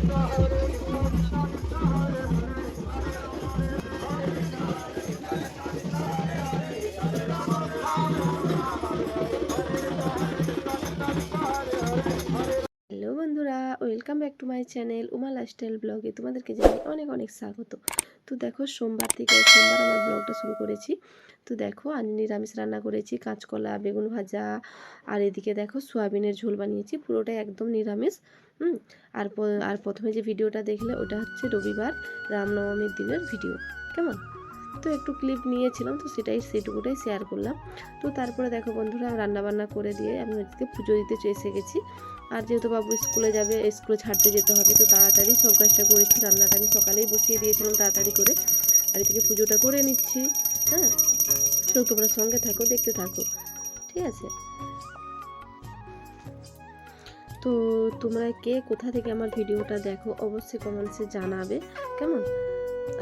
Hello বন্ধুরা, welcome back to my channel Uma lifestyle ব্লগে তোমাদেরকে জানাই অনেক অনেক স্বাগত। তো দেখো, সোমবার আমার ব্লগটা শুরু করেছি। তো দেখো, আজ নিরামিষ রান্না করেছি, কাঁচকলা, বেগুন ভাজা, আর এদিকে দেখো সয়াবিনের ঝোল বানিয়েছি, পুরোটাই একদম নিরামিষ। আর প্রথমে যে ভিডিওটা দেখলে ওটা হচ্ছে রবিবার রামনবমীর দিনের ভিডিও, কেমন? তো একটু ক্লিপ নিয়েছিলাম, তো সেটুকুটাই শেয়ার করলাম। তো তারপরে দেখো বন্ধুরা, রান্নাবান্না করে দিয়ে আমি আজকে পুজো দিতে এসে গেছি। আর যেহেতু বাবু স্কুলে যাবে, স্কুলে ছাড়তে যেতে হবে, তো তাড়াতাড়ি সব কাজটা করেছি। রান্নাটা আমি সকালেই বসিয়ে দিয়েছিলাম তাড়াতাড়ি করে, আর এদিকে পুজোটা করে নিচ্ছি। হ্যাঁ, তো তোমরা সঙ্গে থাকো, দেখতে থাকো, ঠিক আছে? তো তোমরা কে কোথা থেকে আমার ভিডিওটা দেখো অবশ্যই কমেন্টসে জানাবে, কেমন?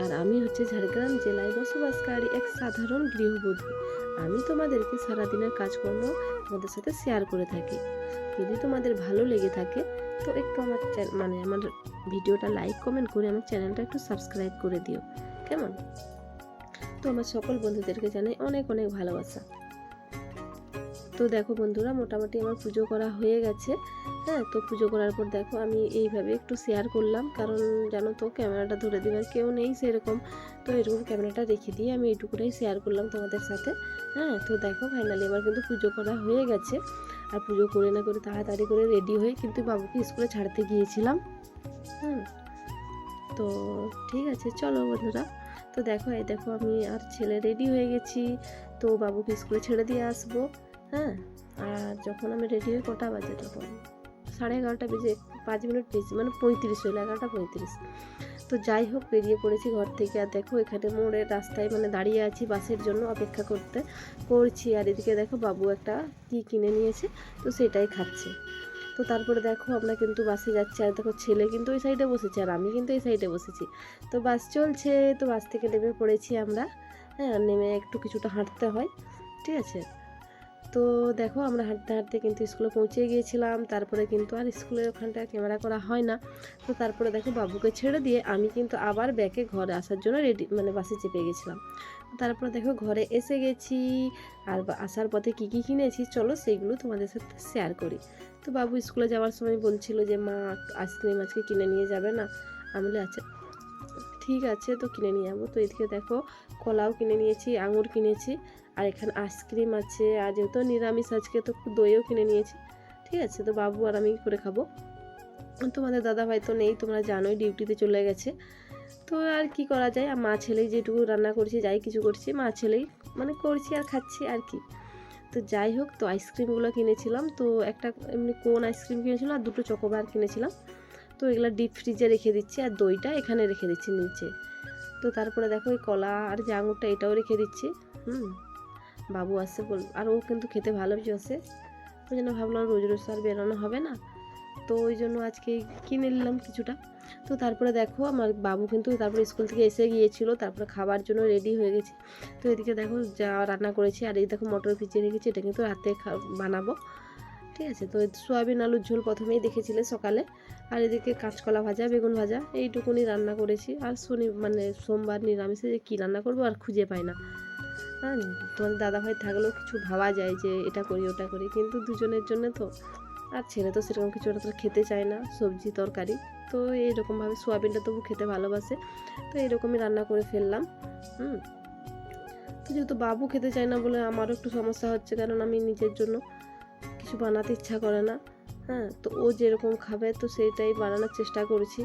আর আমি হচ্ছে ঝাড়গ্রাম জেলায় বসবাসকারী এক সাধারণ গৃহবধূ। আমি তোমাদেরকে সারাদিনের কাজকর্ম তোমাদের সাথে শেয়ার করে থাকি। যদি তোমাদের ভালো লেগে থাকে তো একটু আমার ভিডিওটা লাইক কমেন্ট করে আমার চ্যানেলটা একটু সাবস্ক্রাইব করে দিও, কেমন? তো আমার সকল বন্ধুদেরকে জানাই অনেক অনেক ভালোবাসা। তো দেখো বন্ধুরা, মোটামুটি আমার পুজো করা হয়ে গেছে। হ্যাঁ, তো পুজো করার পর দেখো আমি এইভাবে একটু শেয়ার করলাম, কারণ জানো তো ক্যামেরাটা ধরে দেওয়ার কেউ নেই সেরকম। তো এরকম ক্যামেরাটা রেখে দিয়ে আমি এইটুকুটাই শেয়ার করলাম তোমাদের সাথে। হ্যাঁ, তো দেখো ফাইনালি আমার কিন্তু পুজো করা হয়ে গেছে। আর পুজো করে না করে তাড়াতাড়ি করে রেডি হয়ে কিন্তু বাবুকে স্কুলে ছাড়তে গিয়েছিলাম। তো ঠিক আছে, চলো বন্ধুরা। তো দেখো, এই দেখো আমি আর ছেলে রেডি হয়ে গেছি। তো বাবুকে স্কুলে ছেড়ে দিয়ে আসবো। হ্যাঁ, আর যখন আমি রেডি হয়ে কটা বাজে, তখন 11:30 বেজে 5 মিনিট বেশি, মানে 35 হলো, 11:35। তো যাই হোক, বেরিয়ে পড়েছি ঘর থেকে। আর দেখো এখানে মোড়ের রাস্তায় মানে দাঁড়িয়ে আছি বাসের জন্য অপেক্ষা করছি। আর এদিকে দেখো বাবু একটা কি কিনে নিয়েছে, তো সেটাই খাচ্ছে। তো তারপরে দেখো আমরা কিন্তু বাসে যাচ্ছি, আর দেখো ছেলে কিন্তু ওই সাইডে বসেছে আর আমি কিন্তু এই সাইডে বসেছি। তো বাস চলছে, তো বাস থেকে নেমে পড়েছি আমরা। হ্যাঁ, নেমে একটু কিছুটা হাঁটতে হয়, ঠিক আছে? তো দেখো আমরা হাঁটতে হাঁটতে কিন্তু স্কুলে পৌঁছে গিয়েছিলাম। তারপরে কিন্তু আর স্কুলের ওখানটা ক্যামেরা করা হয় না। তো তারপরে দেখো বাবুকে ছেড়ে দিয়ে আমি কিন্তু আবার ব্যাকে ঘরে আসার জন্য রেডি, মানে বাসে চেপে গেছিলাম। তারপরে দেখো ঘরে এসে গেছি। আর আসার পথে কী কী কিনেছি চলো সেইগুলো তোমাদের সাথে শেয়ার করি। তো বাবু স্কুলে যাওয়ার সময় বলছিল যে মা আইসক্রিম আজকে কিনে নিয়ে যাবে না? আমি বলি আচ্ছা ঠিক আছে, তো কিনে নিয়ে যাবো। তো এদিকে দেখো কলাও কিনে নিয়েছি, আঙুর কিনেছি, আর এখানে আইসক্রিম আছে। আর যেহেতু নিরামিষ আজকে, তো দইও কিনে নিয়েছি, ঠিক আছে? তো বাবু আর আমি করে খাবো। তোমাদের দাদাভাই তো নেই, তোমরা জানোই, ডিউটিতে চলে গেছে। তো আর কি করা যায়, আর মা ছেলেই যেটুকু রান্না করছি, যাই কিছু করছি মা ছেলেই মানে করছি আর খাচ্ছি আর কি। তো যাই হোক, তো আইসক্রিমগুলো কিনেছিলাম। তো একটা এমনি কোন আইসক্রিম কিনেছিলাম, আর দুটো চকোবার কিনেছিলাম। তো এগুলো ডিপ ফ্রিজে রেখে দিচ্ছি, আর দইটা এখানে রেখে দিচ্ছি নিচে। তো তারপরে দেখো এই কলা আর যে আঙুরটা এটাও রেখে দিচ্ছি। বাবু আসছে আর ও কিন্তু খেতে ভালোবাসে, ওই জন্য ভাবলাম রোজ রোজ আর বেরোনো হবে না, তো ওই জন্য আজকে কিনে নিলাম কিছুটা। তো তারপরে দেখো আমার বাবু কিন্তু তারপরে স্কুল থেকে এসে গিয়েছিল, তারপরে খাবার জন্য রেডি হয়ে গেছি। তো এদিকে দেখো যা রান্না করেছি, আর এই দেখো মটর ভিজিয়ে রেখেছি, এটা কিন্তু রাতে বানাবো, ঠিক আছে? তো সয়াবিন আলুর ঝোল প্রথমেই দেখেছিলে সকালে। আর এদিকে কাঁচকলা ভাজা, বেগুন ভাজা, এইটুকুনি রান্না করেছি। আর মানে সোমবার নিরামিষে যে কী রান্না করবো আর খুঁজে পাই না। হ্যাঁ, তোমাদের দাদাভাই থাকলেও কিছু ভাবা যায় যে এটা করি ওটা করি, কিন্তু দুজনের জন্য তো। আর ছেলে তো সেরকম কিছু ওটা তো খেতে চায় না, সবজি তরকারি। তো এইরকমভাবে সোয়াবিনটা তবু খেতে ভালোবাসে, তো এইরকমই রান্না করে ফেললাম। তো যেহেতু বাবু খেতে চায় না বলে আমারও একটু সমস্যা হচ্ছে, কারণ আমি নিজের জন্য কিছু বানাতে ইচ্ছা করে না। হ্যাঁ, তো ও যেরকম খাবে তো সেইটাই বানানোর চেষ্টা করছি,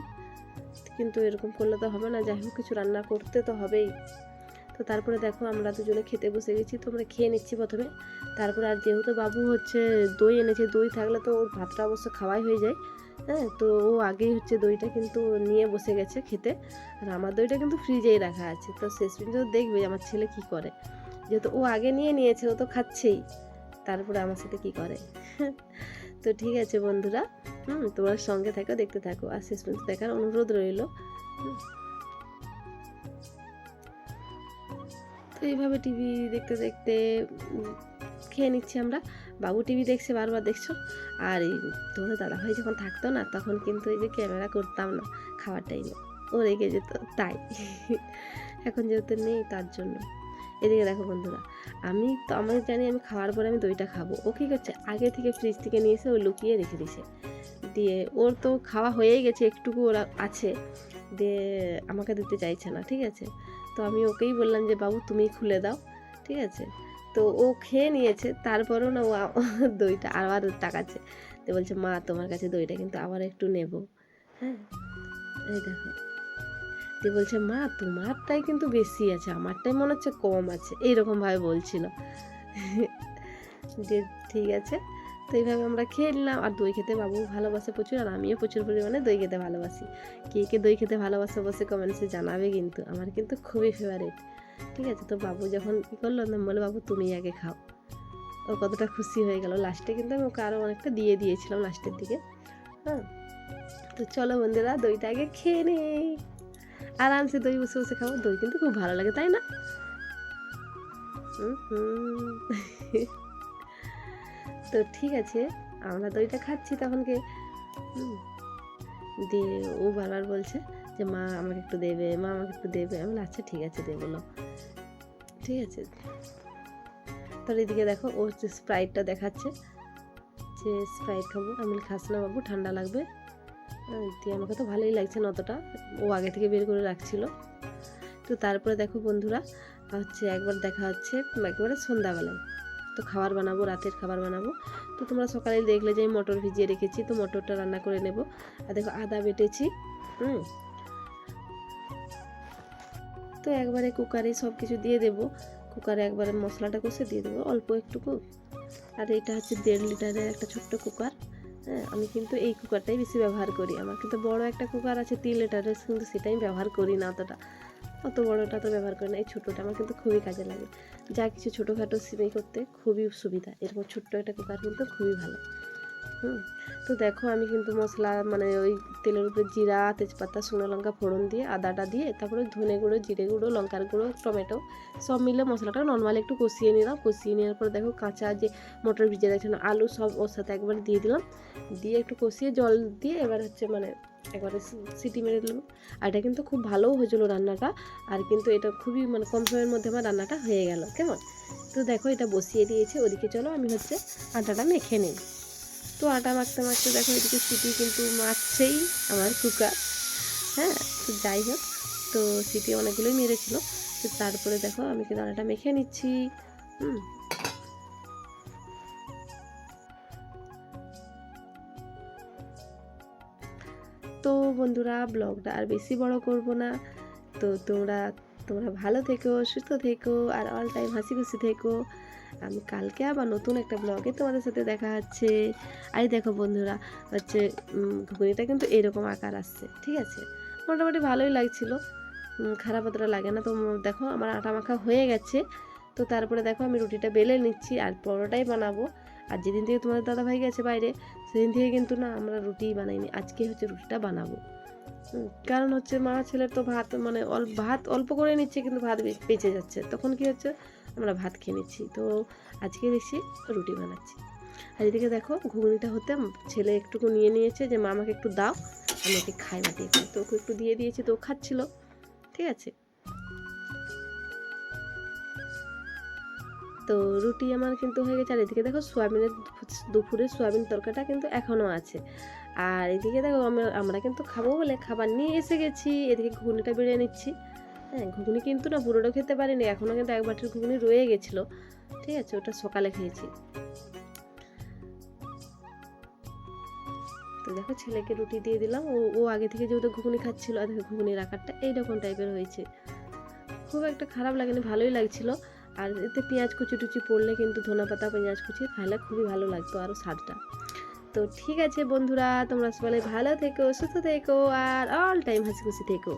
কিন্তু এরকম করলে তো হবে না, যাই হোক কিছু রান্না করতে তো হবেই। তো তারপরে দেখো আমরা দুজনে খেতে বসে গেছি, তো আমরা খেয়ে নিচ্ছি প্রথমে। তারপরে আর যেহেতু বাবু হচ্ছে দই এনেছে, দই থাকলে তো ওর ভাতটা অবশ্য খাওয়াই হয়ে যায়। হ্যাঁ, তো ও আগেই হচ্ছে দইটা কিন্তু নিয়ে বসে গেছে খেতে। আর আমার দইটা কিন্তু ফ্রিজেই রাখা আছে, তো শেষ পর্যন্ত দেখবে আমার ছেলে কি করে। যেহেতু ও আগে নিয়ে নিয়েছে, ও তো খাচ্ছেই, তারপরে আমার সাথে কি করে। তো ঠিক আছে বন্ধুরা, তোমার সঙ্গে থাকো, দেখতে থাকো, আর শেষ পর্যন্ত দেখার অনুরোধ রইল। তো এইভাবে টিভি দেখতে দেখতে খেয়ে নিচ্ছি আমরা। বাবু টিভি দেখছে, বারবার দেখছো। আর এই তোমাদের দাদাভাই যখন থাকতো না, তখন কিন্তু এই যে ক্যামেরা করতাম না খাওয়ার টাইমে, ও রেগে যেত তাই। এখন যেহেতু নেই তার জন্য। এদিকে দেখো বন্ধুরা, আমি জানি আমি খাওয়ার পরে আমি দইটা খাবো, ও কী করছে, আগে থেকে ফ্রিজ থেকে নিয়ে এসে ও লুকিয়ে রেখে দিছে। দিয়ে ওর তো খাওয়া হয়েই গেছে, একটুকু ওরা আছে, দিয়ে আমাকে দিতে চাইছে না, ঠিক আছে। তো আমি ওকেই বললাম যে বাবু তুমি খুলে দাও, ঠিক আছে। তো ও খেয়ে নিয়েছে, তারপরেও না ও দইটা আবার তাকাচ্ছে, তো বলছে মা তোমার কাছে দইটা কিন্তু আবার একটু নেব। হ্যাঁ, এই দেখো, দিয়ে বলছে মা তোমারটাই কিন্তু বেশি আছে, আমারটাই মনে হচ্ছে কম আছে, এইরকমভাবে বলছিল। যে ঠিক আছে, তো এইভাবে আমরা খেয়ে নিলাম। আর দই খেতে বাবু ভালোবাসে প্রচুর, আর আমিও প্রচুর পরিমাণে দই খেতে ভালোবাসি। কে কে দই খেতে ভালোবাসে বসে কমেন্টসে জানাবে, কিন্তু আমার কিন্তু খুবই ফেভারিট, ঠিক আছে। তো বাবু যখন কী করলো, বলে বাবু তুমি আগে খাও, ও কতটা খুশি হয়ে গেল। লাস্টে কিন্তু আমি ওকে আরও অনেকটা দিয়ে দিয়েছিলাম লাস্টের দিকে। হ্যাঁ, তো চলো বন্ধুরা দইটা আগে খেয়ে নেই, আরামসে দই বসে বসে খাবো। দই কিন্তু খুব ভালো লাগে, তাই না? তো ঠিক আছে, আমরা দইটা খাচ্ছি তখনকে। দিয়ে ও বারবার বলছে যে মা আমাকে একটু দেবে, মা আমাকে একটু দেবে। আমি আচ্ছা ঠিক আছে দেবো না, ঠিক আছে। তাহলে এদিকে দেখো ও স্প্রাইটটা দেখাচ্ছে যে স্প্রাইট খাবো। আমি খাস না বাবু, ঠান্ডা লাগবে। দিয়ে আমাকে তো ভালোই লাগছে না অতটা, ও আগে থেকে বের করে রাখছিল। তো তারপরে দেখো বন্ধুরা, হচ্ছে একবার দেখা হচ্ছে একবারে সন্ধ্যাবেলায়, তো খাবার বানাবো, রাতের খাবার বানাবো। তো তোমরা সকালে দেখলে যে আমি মটর ভিজিয়ে রেখেছি, তো মটরটা রান্না করে নেব। আর দেখো আদা বেটেছি, তো একবারে কুকারে সব কিছু দিয়ে দেবো, কুকারে একবারে মশলাটা কষে দিয়ে দেবো অল্প একটুকু। আর এটা হচ্ছে 1.5 লিটারের একটা ছোট্ট কুকার। হ্যাঁ, আমি কিন্তু এই কুকারটাই বেশি ব্যবহার করি। আমার কিন্তু বড় একটা কুকার আছে 3 লিটারের, কিন্তু সেটা আমি ব্যবহার করি না অতটা, অত বড়টা তো ব্যবহার করি না। এই ছোটোটা আমার কিন্তু খুবই কাজে লাগে, যা কিছু ছোটোখাটো সিমেই করতে খুবই সুবিধা। এরকম ছোট্ট একটা কুকার কিন্তু খুবই ভালো। তো দেখো আমি কিন্তু মশলা মানে ওই তেলের উপরে জিরা, তেজপাতা, শুকনো লঙ্কা ফোড়ন দিয়ে আদাটা দিয়ে, তারপরে ধনে গুঁড়ো, জিরে গুঁড়ো, লঙ্কার গুঁড়ো, টমেটো সব মিলে মশলাটা নর্মালি একটু কষিয়ে নিলাম। কষিয়ে নেওয়ার পর দেখো কাঁচা যে মটর ভিজে রাখছিলাম, আলু সব ওর সাথে একবার দিয়ে দিলাম, দিয়ে একটু কষিয়ে জল দিয়ে এবার হচ্ছে মানে একবারে সিটি মেরে দিলাম। আর এটা কিন্তু খুব ভালোও হয়েছিলো রান্নাটা, আর কিন্তু এটা খুবই মানে কম সময়ের মধ্যে আমার রান্নাটা হয়ে গেল, কেমন। তো দেখো এটা বসিয়ে দিয়েছে, ওদিকে চলো আমি হচ্ছে আটাটা মেখে নিই। তো আটা মাখতে মাখতে দেখো এদিকে সিটি কিন্তু মারছেই আমার কুকার। হ্যাঁ, তো যাই হোক, তো সিটি অনেকগুলোই মেরেছিল। তো তারপরে দেখো আমি কিন্তু আটাটা মেখে নিচ্ছি। তো বন্ধুরা ব্লগটা আর বেশি বড় করব না। তো তোমরা ভালো থেকো, সুস্থ থেকো, আর অল টাইম হাসি খুশি থেকো। আমি কালকে আবার নতুন একটা ব্লগে তোমাদের সাথে দেখা হচ্ছে। আর দেখো বন্ধুরা হচ্ছে ঘুগনিটা কিন্তু এরকম আকার আসছে, ঠিক আছে। মোটামুটি ভালোই লাগছিল, খারাপ অতটা লাগে না। তো দেখো আমার আটা মাখা হয়ে গেছে। তো তারপরে দেখো আমি রুটিটা বেলে নিচ্ছি, আর পরোটাই বানাবো। আর যেদিন থেকে তোমাদের দাদাভাই গেছে বাইরে, সেদিন থেকে কিন্তু না আমরা রুটিই বানাইনি, আজকে হচ্ছে রুটিটা বানাবো। কারণ হচ্ছে মা ছেলের তো ভাত মানে ভাত অল্প করে নিচ্ছে, কিন্তু ভাত বেঁচে যাচ্ছে, তখন কি হচ্ছে আমরা ভাত খেয়ে নিচ্ছি। তো আজকে দেখছি রুটি বানাচ্ছি। আর এদিকে দেখো ঘুগনিটা হতে ছেলে একটুকু নিয়ে নিয়েছে, যে মা আমাকে একটু দাও, আমি ওকে খাই বাটিয়ে খাই। তো ওকে একটু দিয়ে দিয়েছি, তো ও খাচ্ছিল, ঠিক আছে। তো রুটি আমার কিন্তু হয়ে গেছে। আর এদিকে দেখো দুপুরের সোয়াবিন তরকারিটা কিন্তু এখনও আছে। আর এদিকে দেখো আমরা কিন্তু খাবো বলে খাবার নিয়ে এসে গেছি। এদিকে ঘুগনিটা বেড়ে নিচ্ছি। হ্যাঁ, ঘুগনি কিন্তু না পুরোটা খেতে পারিনি, এখনও কিন্তু 1 বাটির ঘুগনি রয়ে গেছিলো, ঠিক আছে, ওটা সকালে খেয়েছি। তো দেখো ছেলেকে রুটি দিয়ে দিলাম, ও আগে থেকে যেহেতু ঘুগনি খাচ্ছিল, আর দেখো ঘুগনির আকারটা এইরকম টাইপের হয়েছে, খুব একটা খারাপ লাগেনি, ভালোই লাগছিল। আর এতে পেঁয়াজ কুচি টুচি পড়লে কিন্তু ধনেপাতা পেঁয়াজ কুচি খাইলে খুবই ভালো লাগতো আরও স্বাদটা। তো ঠিক আছে বন্ধুরা, তোমরা সবাই ভালো থেকো, সুস্থ থেকো, আর অল টাইম হাসি খুশি থেকো।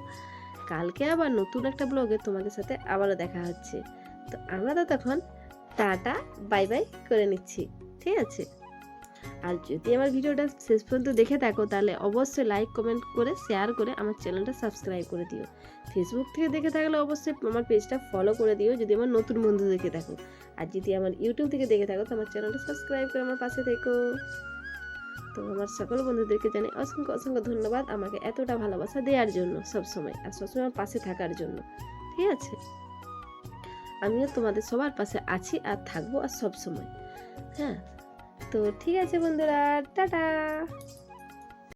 কালকে আবার নতুন একটা ব্লগে তোমাদের সাথে আবারও দেখা হচ্ছে। তো আমরা তো তখন টাটা বাই বাই করে নিচ্ছি, ঠিক আছে। আর যদি আমার ভিডিওটা শেষ পর্যন্ত দেখে থাকো তাহলে অবশ্যই লাইক কমেন্ট করে শেয়ার করে আমার চ্যানেলটা সাবস্ক্রাইব করে দিও। ফেসবুক থেকে দেখে থাকলে অবশ্যই আমার পেজটা ফলো করে দিও যদি আমার নতুন বন্ধু দেখে থাকো। আর যদি আমার ইউটিউব থেকে দেখে থাকো তো আমার চ্যানেলটা সাবস্ক্রাইব করে আমার পাশে থেকো। তো আমার সকল বন্ধুদেরকে জানাই অসংখ্য অসংখ্য ধন্যবাদ আমাকে এতটা ভালোবাসা দেওয়ার জন্য সবসময়, আর সবসময় আমার পাশে থাকার জন্য। ঠিক আছে, আমিও তোমাদের সবার পাশে আছি আর থাকবো আর সব সময়। হ্যাঁ, তো ঠিক আছে বন্ধুরা, টাটা।